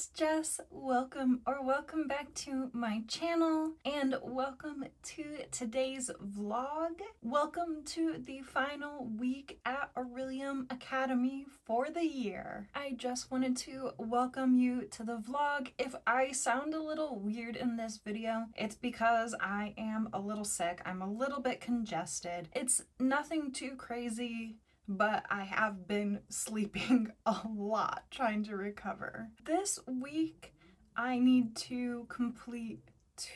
it's Jess. Welcome back to my channel and welcome to today's vlog. Welcome to the final week at Aurelium Academy for the year. I just wanted to welcome you to the vlog. If I sound a little weird in this video, it's because I am a little sick. I'm a little bit congested. It's nothing too crazy, but I have been sleeping a lot trying to recover. This week, I need to complete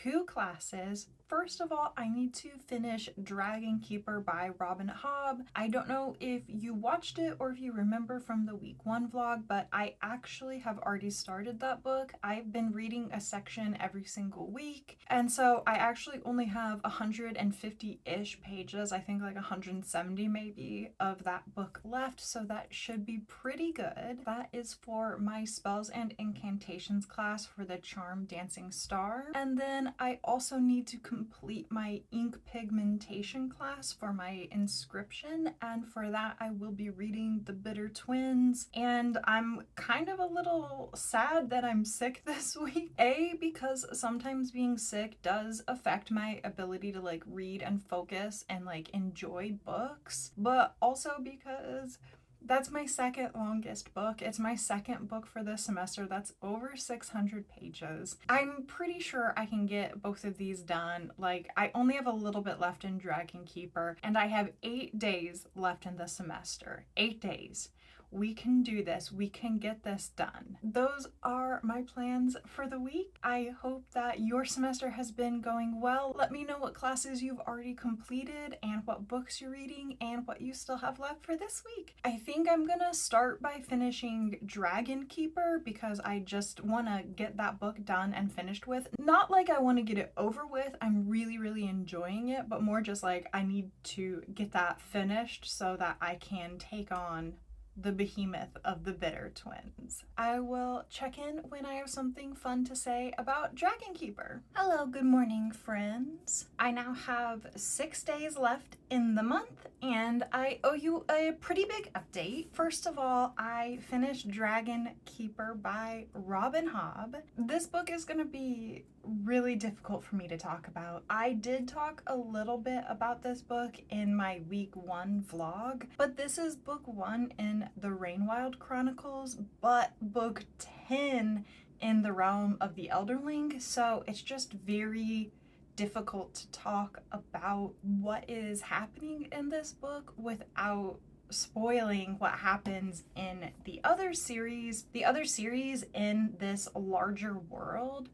2 classes. First of all, I need to finish Dragon Keeper by Robin Hobb. I don't know if you watched it or if you remember from the week 1 vlog, but I actually have already started that book. I've been reading a section every single week, and so I actually only have 150-ish pages, I think like 170 maybe, of that book left, so that should be pretty good. That is for my Spells and Incantations class for the Charm Dancing Star. And then I also need to complete my ink pigmentation class for my inscription, and for that I will be reading The Bitter Twins. And I'm kind of a little sad that I'm sick this week. Because sometimes being sick does affect my ability to like read and focus and like enjoy books, but also because that's my second longest book. It's my second book for this semester. That's over 600 pages. I'm pretty sure I can get both of these done. Like, I only have a little bit left in Dragon Keeper, and I have 8 days left in the semester. 8 days. We can do this. We can get this done. Those are my plans for the week. I hope that your semester has been going well. Let me know what classes you've already completed and what books you're reading and what you still have left for this week. I think I'm gonna start by finishing Dragon Keeper because I just want to get that book done and finished with. Not like I want to get it over with. I'm really enjoying it, but more just like I need to get that finished so that I can take on the behemoth of the Bitter Twins. I will check in when I have something fun to say about Dragon Keeper. Hello, good morning, friends. I now have 6 days left in the month, and I owe you a pretty big update. First of all, I finished Dragon Keeper by Robin Hobb. This book is gonna be really difficult for me to talk about. I did talk a little bit about this book in my week 1 vlog, but this is book 1 in the Rainwild Chronicles, but book 10 in the Realm of the Elderling, so it's just very difficult to talk about what is happening in this book without spoiling what happens in the other series. The other series in this larger world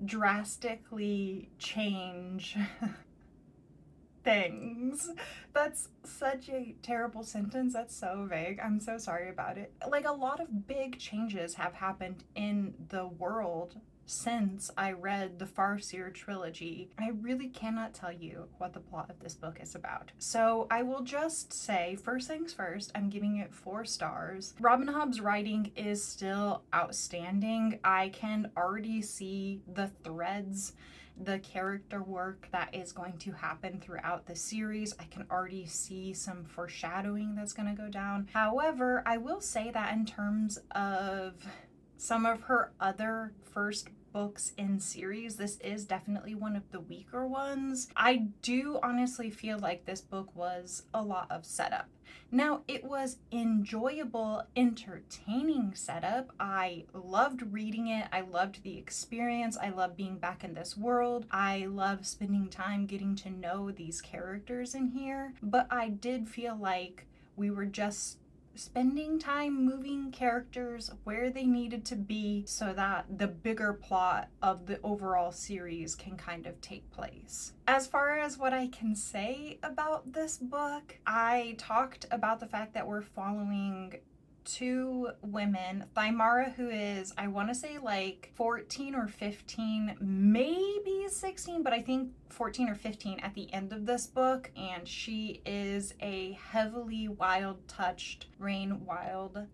drastically change things. That's such a terrible sentence. That's so vague. I'm so sorry about it. Like, a lot of big changes have happened in the world since I read the Farseer trilogy. I really cannot tell you what the plot of this book is about. So I will just say, first things first, I'm giving it 4 stars. Robin Hobb's writing is still outstanding. I can already see the threads, the character work that is going to happen throughout the series. I can already see some foreshadowing that's going to go down. However, I will say that in terms of some of her other first books in series, this is definitely one of the weaker ones. I do honestly feel like this book was a lot of setup. Now, it was enjoyable, entertaining setup. I loved reading it. I loved the experience. I love being back in this world. I love spending time getting to know these characters in here. But I did feel like we were just spending time moving characters where they needed to be so that the bigger plot of the overall series can kind of take place. As far as what I can say about this book, I talked about the fact that we're following 2 women. Thymara, who is, I want to say like 14 or 15, maybe 16, but I think 14 or 15 at the end of this book, and she is a heavily wild touched Rainwild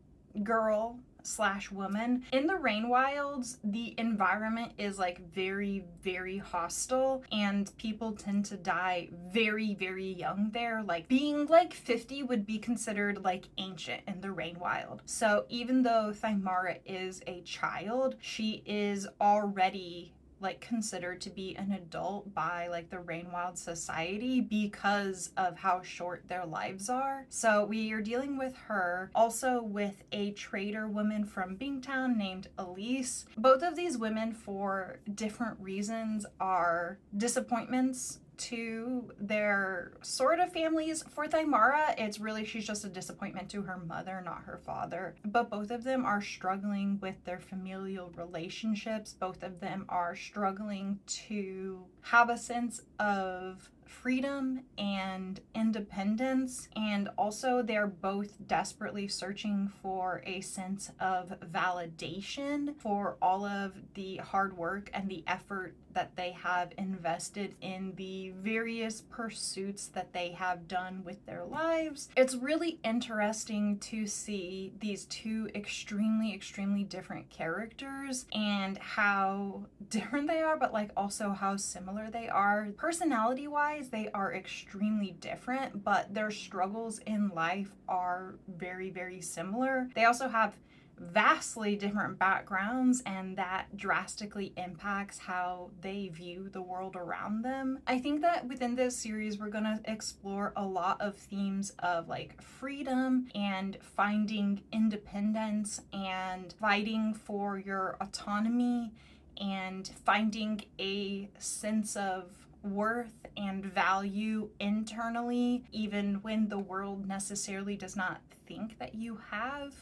girl slash woman. In the Rain Wilds, the environment is like very, very hostile, and people tend to die very, very young there. Like being like 50 would be considered like ancient in the Rain Wild. So even though Thymara is a child, she is already like considered to be an adult by like the Rainwild society because of how short their lives are. So we are dealing with her, also with a trader woman from Bingtown named Elise. Both of these women, for different reasons, are disappointments to their sort of families. For Thymara, it's really, she's just a disappointment to her mother, not her father. But both of them are struggling with their familial relationships. Both of them are struggling to have a sense of freedom and independence, and also they're both desperately searching for a sense of validation for all of the hard work and the effort that they have invested in the various pursuits that they have done with their lives. It's really interesting to see these two extremely, extremely different characters and how different they are, but like also how similar they are. Personality wise, they are extremely different, but their struggles in life are very, very similar. They also have vastly different backgrounds, and that drastically impacts how they view the world around them. I think that within this series we're going to explore a lot of themes of like freedom and finding independence and fighting for your autonomy and finding a sense of worth and value internally, even when the world necessarily does not think that you have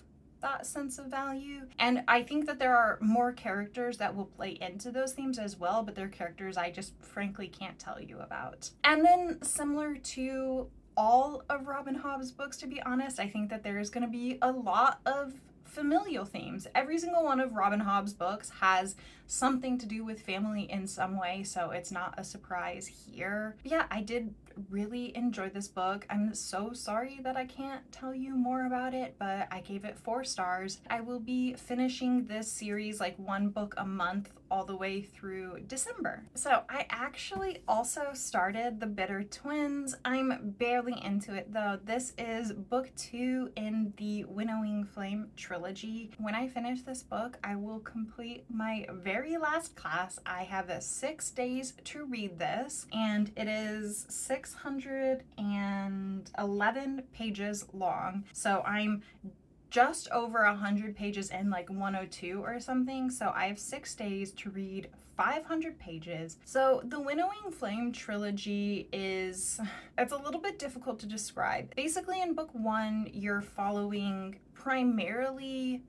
that sense of value. And I think that there are more characters that will play into those themes as well, but they're characters I just frankly can't tell you about. And then, similar to all of Robin Hobb's books, to be honest, I think that there's going to be a lot of familial themes. Every single one of Robin Hobb's books has something to do with family in some way, so it's not a surprise here. But yeah, I did really enjoy this book. I'm so sorry that I can't tell you more about it, but I gave it 4 stars. I will be finishing this series like 1 book a month all the way through December. So I actually also started The Bitter Twins. I'm barely into it though. This is book 2 in the Winnowing Flame trilogy. When I finish this book, I will complete my very last class. I have 6 days to read this, and it is 611 pages long. So I'm just over 100 pages in, like 102 or something. So I have 6 days to read 500 pages. So the Winnowing Flame trilogy it's a little bit difficult to describe. Basically in book 1, you're following primarily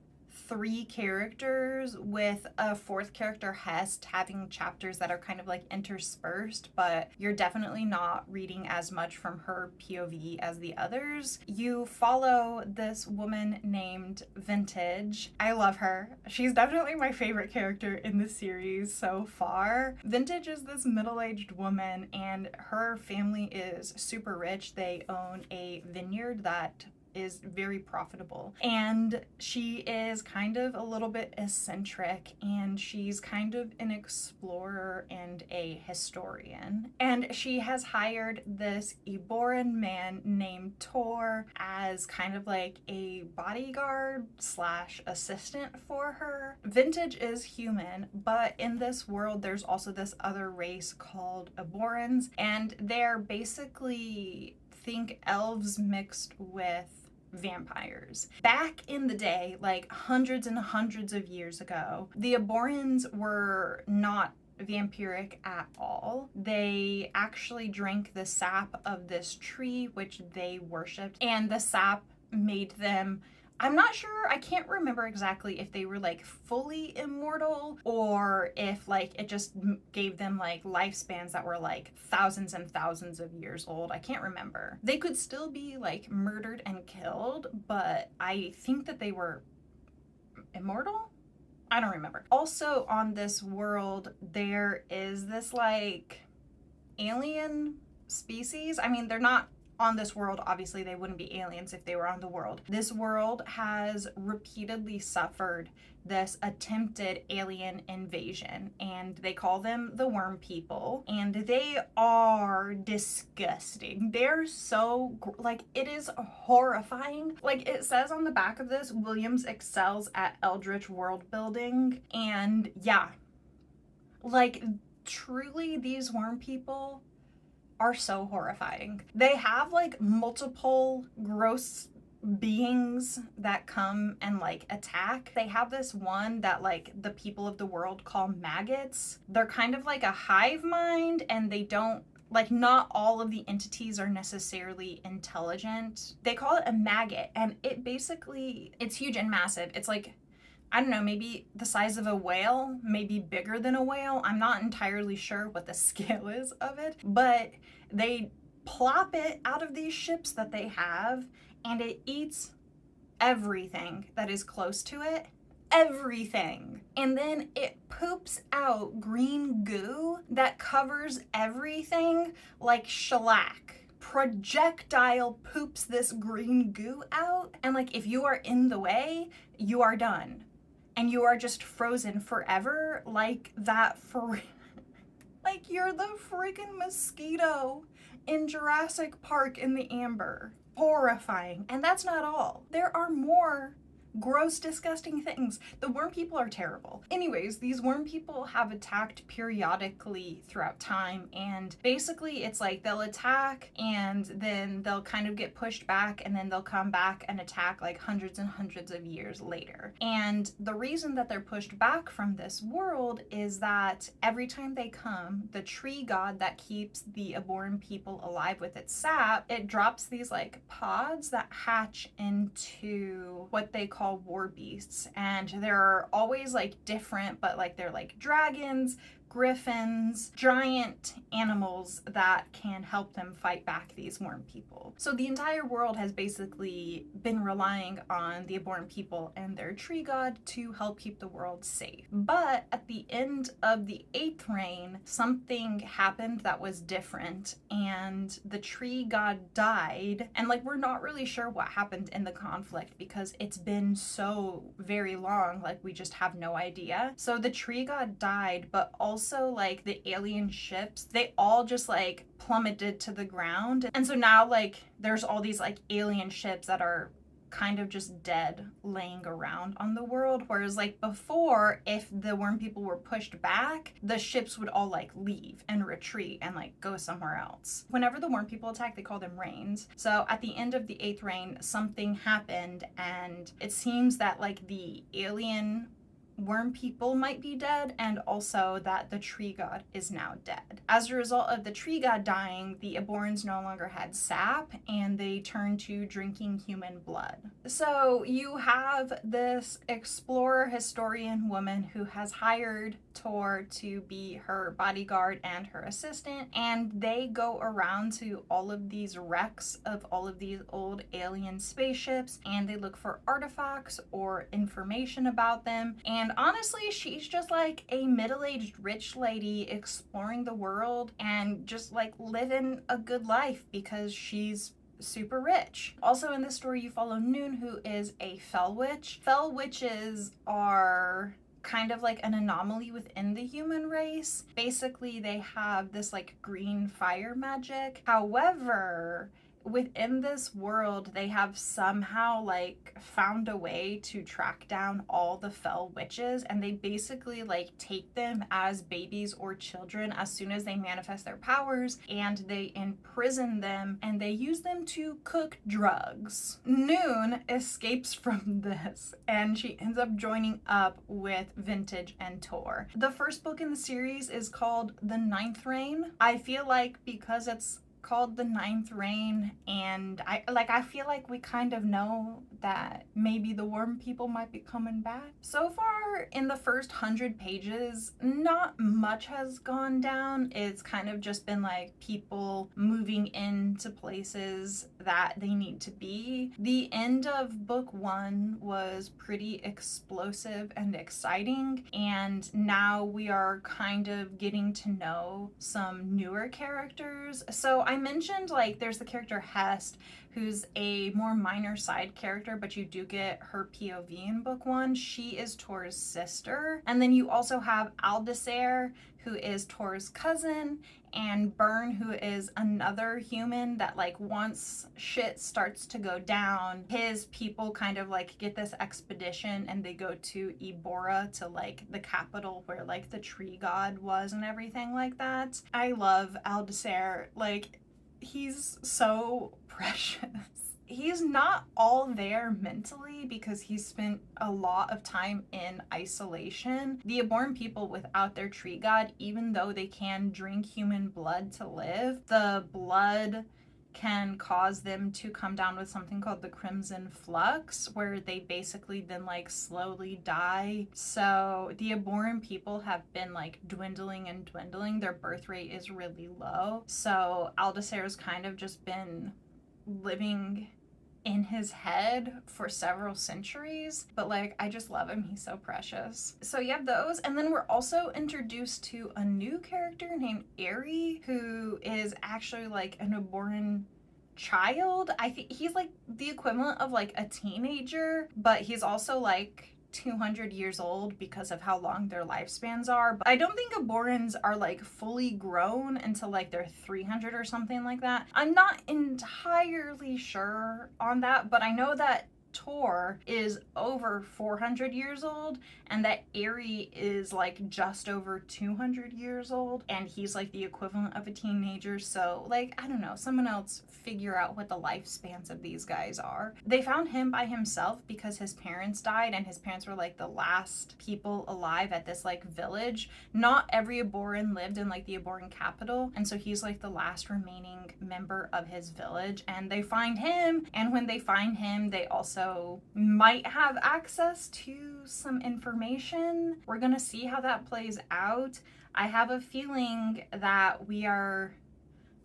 3 characters, with a 4th character, Hest, having chapters that are kind of like interspersed, but you're definitely not reading as much from her POV as the others. You follow this woman named Vintage. I love her. She's definitely my favorite character in the series so far. Vintage is this middle-aged woman, and her family is super rich. They own a vineyard that is very profitable, and she is kind of a little bit eccentric, and she's kind of an explorer and a historian, and she has hired this Eboran man named Tor as kind of like a bodyguard slash assistant for her. Vintage is human, but in this world there's also this other race called Eborans, and they're basically, think elves mixed with vampires. Back in the day, like hundreds and hundreds of years ago, the Eborans were not vampiric at all. They actually drank the sap of this tree, which they worshipped, and the sap made them, I'm not sure, I can't remember exactly if they were like fully immortal or if like it just gave them like lifespans that were like thousands and thousands of years old. I can't remember. They could still be like murdered and killed, but I think that they were immortal? I don't remember. Also on this world, there is this like alien species. I mean, they're not on this world. Obviously, they wouldn't be aliens if they were on the world. This world has repeatedly suffered this attempted alien invasion, and they call them the worm people, and they are disgusting. They're so like, it is horrifying. Like it says on the back of this, Williams excels at eldritch world building, and yeah, like truly these worm people are so horrifying. They have like multiple gross beings that come and like attack. They have this one that like the people of the world call maggots. They're kind of like a hive mind, and they don't like, not all of the entities are necessarily intelligent. They call it a maggot, and it basically, it's huge and massive. It's like, I don't know, maybe the size of a whale, maybe bigger than a whale. I'm not entirely sure what the scale is of it, but they plop it out of these ships that they have, and it eats everything that is close to it. Everything. And then it poops out green goo that covers everything like shellac. Projectile poops this green goo out, and like if you are in the way, you are done. And you are just frozen forever, like that for like you're the freaking mosquito in Jurassic Park in the amber. Horrifying. And that's not all. There are more gross, disgusting things. The worm people are terrible. Anyways, these worm people have attacked periodically throughout time, and basically it's like they'll attack and then they'll kind of get pushed back, and then they'll come back and attack like hundreds and hundreds of years later. And the reason that they're pushed back from this world is that every time they come, the tree god that keeps the Aboran people alive with its sap, it drops these like pods that hatch into what they call war beasts, and they're always like different, but like they're like dragons, griffins, giant animals that can help them fight back these worm people. So the entire world has basically been relying on the Aboran people and their tree god to help keep the world safe. But at the end of the 8th reign, something happened that was different, and the tree god died. And like, we're not really sure what happened in the conflict because it's been so very long, like we just have no idea. So the tree god died, but also like the alien ships, they all just like plummeted to the ground. And so now like there's all these like alien ships that are kind of just dead laying around on the world, whereas like before, if the worm people were pushed back, the ships would all like leave and retreat and like go somewhere else. Whenever the worm people attack, they call them reigns. So at the end of the 8th reign, something happened, and it seems that like the alien worm people might be dead, and also that the tree god is now dead. As a result of the tree god dying, the Aborans no longer had sap, and they turned to drinking human blood. So you have this explorer historian woman who has hired Tor to be her bodyguard and her assistant, and they go around to all of these wrecks of all of these old alien spaceships, and they look for artifacts or information about them. And honestly, she's just like a middle-aged rich lady exploring the world and just like living a good life because she's super rich. Also in this story, you follow Noon, who is a fell witch. Fell witches are kind of like an anomaly within the human race. Basically, they have this like green fire magic. However, within this world, they have somehow like found a way to track down all the fell witches, and they basically like take them as babies or children as soon as they manifest their powers, and they imprison them and they use them to cook drugs. Noon escapes from this, and she ends up joining up with Vintage and Tor. The first book in the series is called The 9th Reign. I feel like because it's called The 9th Reign, and I feel like we kind of know that maybe the worm people might be coming back. So far in the first 100 pages, not much has gone down. It's kind of just been like people moving into places that they need to be. The end of book 1 was pretty explosive and exciting, and now we are kind of getting to know some newer characters. So I mentioned, like, there's the character Hest, who's a more minor side character, but you do get her POV in book 1. She is Tor's sister. And then you also have Aldasair, who is Tor's cousin, and Byrne, who is another human that, like, once shit starts to go down, his people kind of, like, get this expedition and they go to Ibora, to, like, the capital where, like, the tree god was and everything like that. I love Aldasair. Like, he's so precious. He's not all there mentally because he's spent a lot of time in isolation. The Aborn people, without their tree god, even though they can drink human blood to live, the blood can cause them to come down with something called the Crimson Flux, where they basically then, like, slowly die. So the Aborn people have been, like, dwindling and dwindling. Their birth rate is really low. So Aldasair's kind of just been living in his head for several centuries, but, like, I just love him. He's so precious. So you have those, and then we're also introduced to a new character named Aerie, who is actually, like, an Aborn child. I think he's, like, the equivalent of, like, a teenager, but he's also, like, 200 years old because of how long their lifespans are. But I don't think Aborans are, like, fully grown until, like, they're 300 or something like that. I'm not entirely sure on that, but I know that Tor is over 400 years old, and that Aerie is, like, just over 200 years old, and he's, like, the equivalent of a teenager. So, like, I don't know, someone else figure out what the lifespans of these guys are. They found him by himself because his parents died, and his parents were, like, the last people alive at this, like, village. Not every Aboran lived in, like, the Aboran capital, and so he's, like, the last remaining member of his village, and they find him, and when they find him, they also might have access to some information. We're gonna see how that plays out. I have a feeling that we are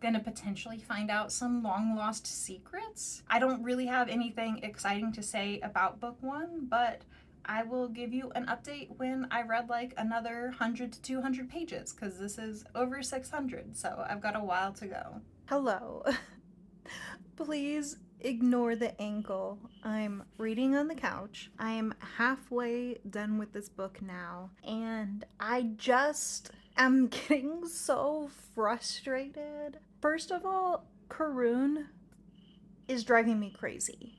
gonna potentially find out some long lost secrets. I don't really have anything exciting to say about book 1, but I will give you an update when I read, like, another 100 to 200 pages, because this is over 600, so I've got a while to go. Hello. Please ignore the ankle. I'm reading on the couch. I am halfway done with this book now, and I just am getting so frustrated. First of all, Karun is driving me crazy.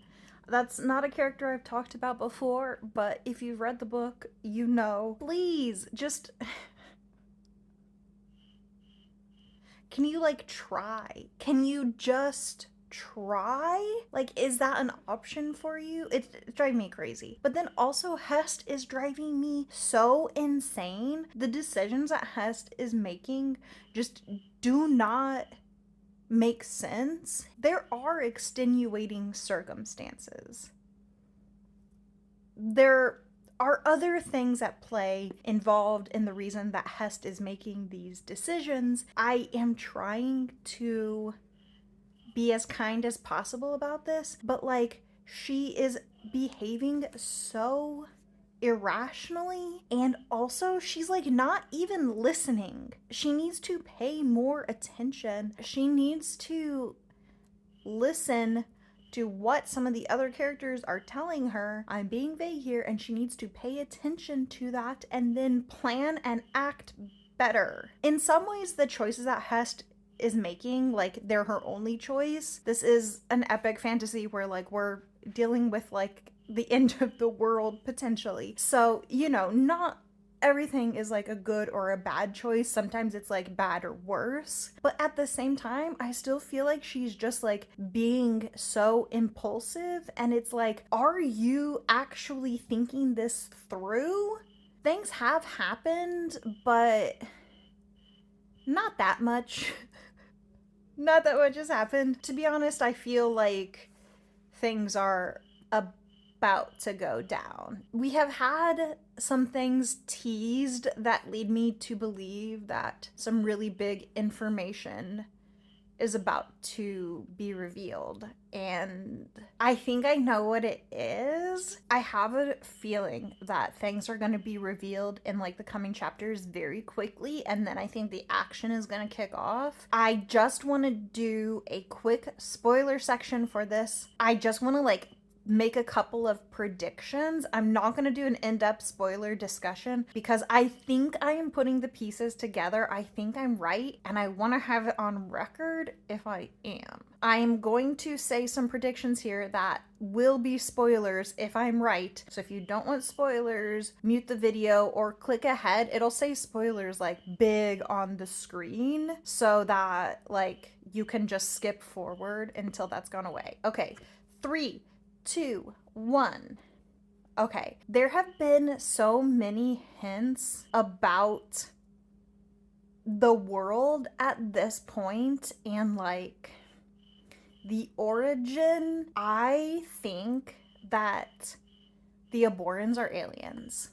That's not a character I've talked about before, but if you've read the book, you know. Please, just... Can you, like, try? Can you just try? Like, is that an option for you? It's driving me crazy. But then also, Hest is driving me so insane. The decisions that Hest is making just do not make sense. There are extenuating circumstances. There are other things at play involved in the reason that Hest is making these decisions. I am trying to be as kind as possible about this, but, like, she is behaving so irrationally, and also she's, like, not even listening. She needs to pay more attention. She needs to listen to what some of the other characters are telling her. I'm being vague here, and she needs to pay attention to that and then plan and act better. In some ways, the choices that Hest is making, like, they're her only choice. This is an epic fantasy where, like, we're dealing with, like, the end of the world potentially. So, you know, not everything is, like, a good or a bad choice. Sometimes it's, like, bad or worse. But at the same time, I still feel like she's just, like, being so impulsive, and it's like, are you actually thinking this through? Things have happened, but not that much. Not that much has happened. To be honest, I feel like things are about to go down. We have had some things teased that lead me to believe that some really big information is about to be revealed, and I think I know what it is. I have a feeling that things are going to be revealed in like the coming chapters very quickly, and then I think the action is going to kick off. I just want to do a quick spoiler section for this. I just want to like make a couple of predictions. I'm not going to do an in-depth spoiler discussion because I think I am putting the pieces together. I think I'm right, and I want to have it on record if I am. I'm going to say some predictions here that will be spoilers if I'm right. So if you don't want spoilers, mute the video or click ahead. It'll say spoilers like big on the screen so that like you can just skip forward until that's gone away. Okay, 3, 2, 1. Okay, there have been so many hints about the world at this point and like the origin. I think that the Aborans are aliens,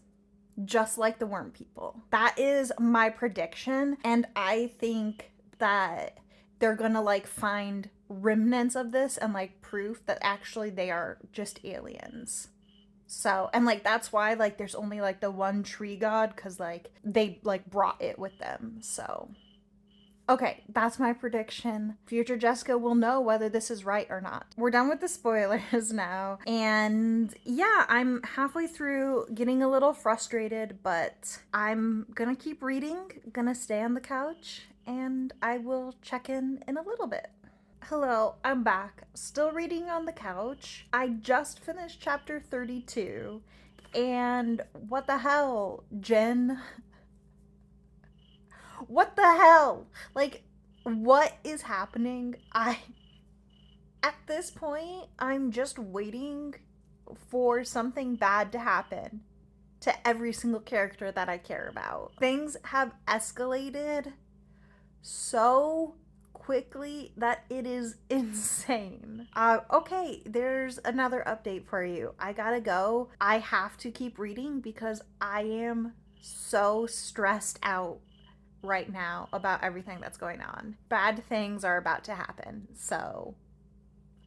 just like the worm people. That is my prediction, and I think that they're gonna like find remnants of this and like proof that actually they are just aliens. So, and like that's why like there's only like the one tree god, because like they like brought it with them. So okay, that's my prediction. Future Jessica will know whether this is right or not. We're done with the spoilers now. And yeah, I'm halfway through getting a little frustrated, but I'm gonna keep reading, gonna stay on the couch, and I will check in a little bit. Hello, I'm back. Still reading on the couch. I just finished chapter 32. And what the hell, Jen? What the hell? Like, what is happening? At this point, I'm just waiting for something bad to happen to every single character that I care about. Things have escalated so quickly that it is insane. Okay, there's another update for you. I gotta go. I have to keep reading because I am so stressed out right now about everything that's going on. Bad things are about to happen. So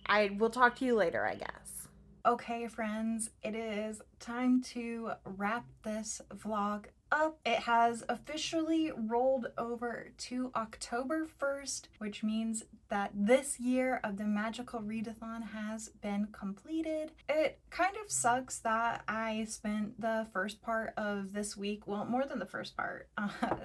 I will talk to you later, I guess. Okay, friends, it is time to wrap this vlog up. It has officially rolled over to October 1st, which means that this year of the Magical Readathon has been completed. It kind of sucks that I spent the first part of this week, well, more than the first part,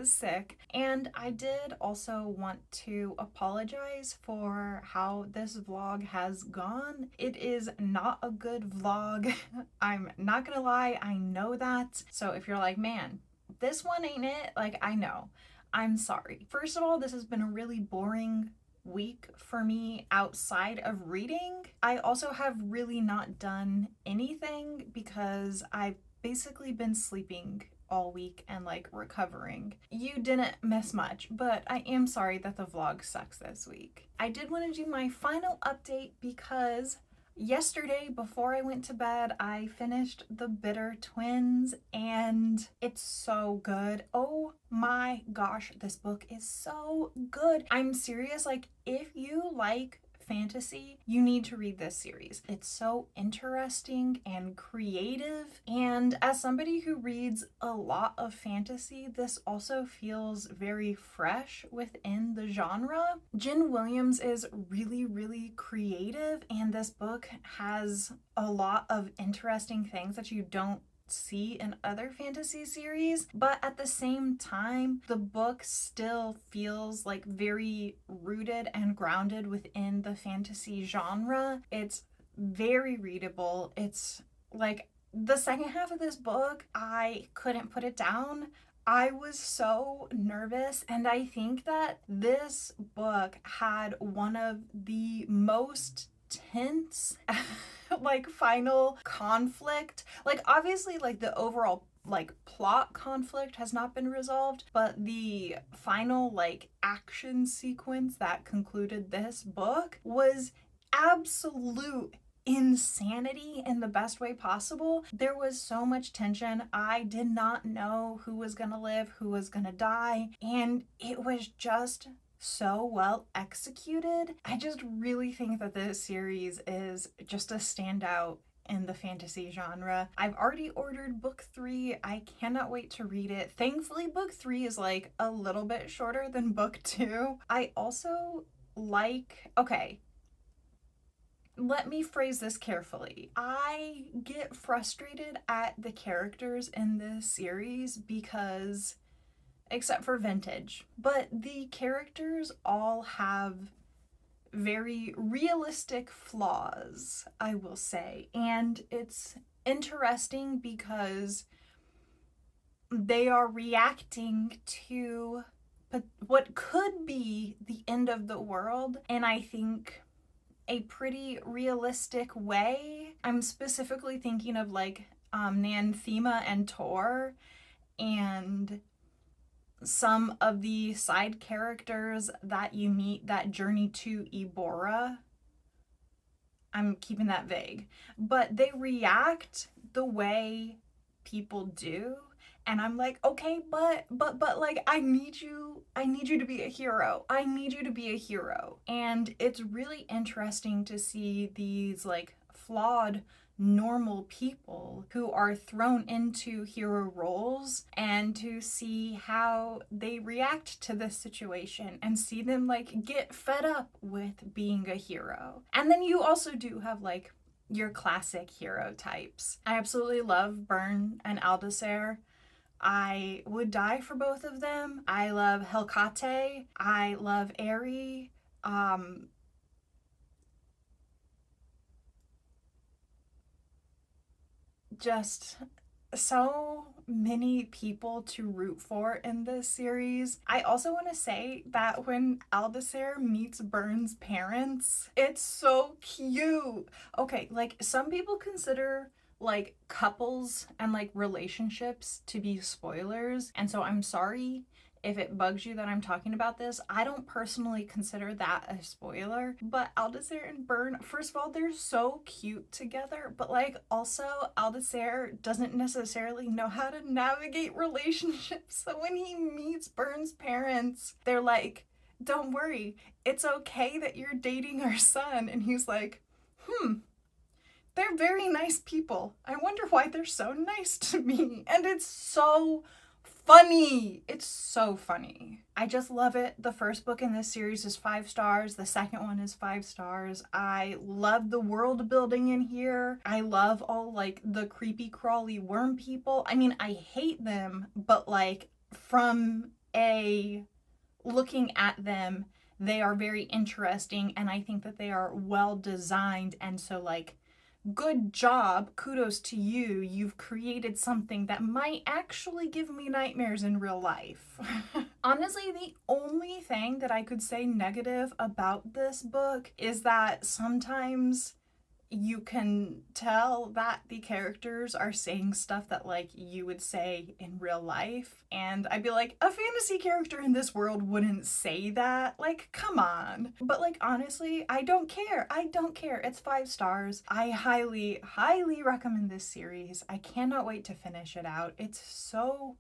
sick. And I did also want to apologize for how this vlog has gone. It is not a good vlog. I'm not gonna lie, I know that. So if you're like, man, this one ain't it, like, I know. I'm sorry. First of all, this has been a really boring week for me outside of reading. I also have really not done anything because I've basically been sleeping all week and like recovering. You didn't miss much, but I am sorry that the vlog sucks this week. I did want to do my final update because yesterday, before I went to bed, I finished The Bitter Twins, and it's so good. Oh my gosh, this book is so good. I'm serious. Like, if you like fantasy, you need to read this series. It's so interesting and creative, and as somebody who reads a lot of fantasy, this also feels very fresh within the genre. Jen Williams is really creative, and this book has a lot of interesting things that you don't see in other fantasy series, but at the same time the book still feels like very rooted and grounded within the fantasy genre. It's very readable. It's like the second half of this book, I couldn't put it down. I was so nervous, and I think that this book had one of the most tense like final conflict. Like, obviously, like the overall like plot conflict has not been resolved, but the final like action sequence that concluded this book was absolute insanity in the best way possible. There was so much tension. I did not know who was gonna live, who was gonna die, and it was just so well executed. I just really think that this series is just a standout in the fantasy genre. I've already ordered book 3. I cannot wait to read it. Thankfully, book 3 is like a little bit shorter than book 2. I also okay, let me phrase this carefully. I get frustrated at the characters in this series because, except for Vintage, but the characters all have very realistic flaws, I will say. And it's interesting because they are reacting to what could be the end of the world, and I think a pretty realistic way. I'm specifically thinking of like Nanthema and Tor, and some of the side characters that you meet that journey to Ibora. I'm keeping that vague, but they react the way people do, and I'm like, okay, but like I need you to be a hero. I need you to be a hero. And it's really interesting to see these like flawed normal people who are thrown into hero roles, and to see how they react to this situation and see them like get fed up with being a hero. And then you also do have like your classic hero types. I absolutely love Byrne and Aldacer. I would die for both of them. I love Helcate. I love Aerie. Just so many people to root for in this series. I also want to say that when Aldacer meets Byrne's parents, it's so cute. Okay, like some people consider like couples and like relationships to be spoilers, and so I'm sorry if it bugs you that I'm talking about this. I don't personally consider that a spoiler, but Aldacer and Byrne, first of all, they're so cute together, but like also Aldacer doesn't necessarily know how to navigate relationships. So when he meets Byrne's parents, they're like, don't worry, it's okay that you're dating our son. And he's like, they're very nice people. I wonder why they're so nice to me. And it's so funny. It's so funny. I just love it. The first book in this series is 5 stars. The second one is 5 stars. I love the world building in here. I love all like the creepy crawly worm people. I mean, I hate them, but like from a looking at them, they are very interesting, and I think that they are well designed. And so like, good job, kudos to you. You've created something that might actually give me nightmares in real life. Honestly, the only thing that I could say negative about this book is that sometimes you can tell that the characters are saying stuff that like you would say in real life, and I'd be like, a fantasy character in this world wouldn't say that. Like, come on. But like, honestly, I don't care. It's 5 stars. I highly recommend this series. I cannot wait to finish it out. It's so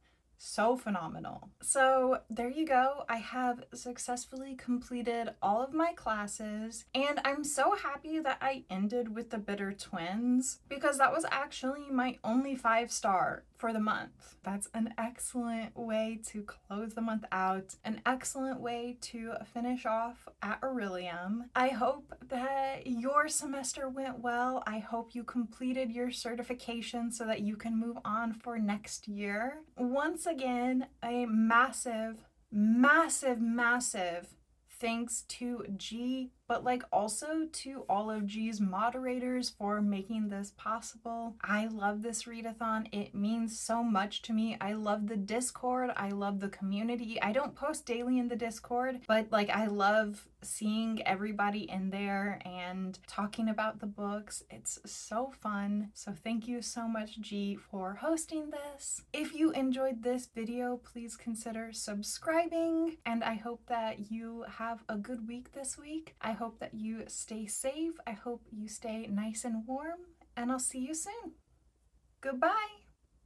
phenomenal. So there you go. I have successfully completed all of my classes, and I'm so happy that I ended with the Bitter Twins, because that was actually my only 5 star for the month. That's an excellent way to close the month out, an excellent way to finish off at Aurelium. I hope that your semester went well. I hope you completed your certification so that you can move on for next year. Once again, a massive thanks to G, but like also to all of G's moderators for making this possible. I love this readathon. It means so much to me. I love the Discord. I love the community. I don't post daily in the Discord, but like I love seeing everybody in there and talking about the books. It's so fun. So thank you so much, G, for hosting this. If you enjoyed this video, please consider subscribing, and I hope that you have a good week this week. I hope that you stay safe. I hope you stay nice and warm, and I'll see you soon. Goodbye.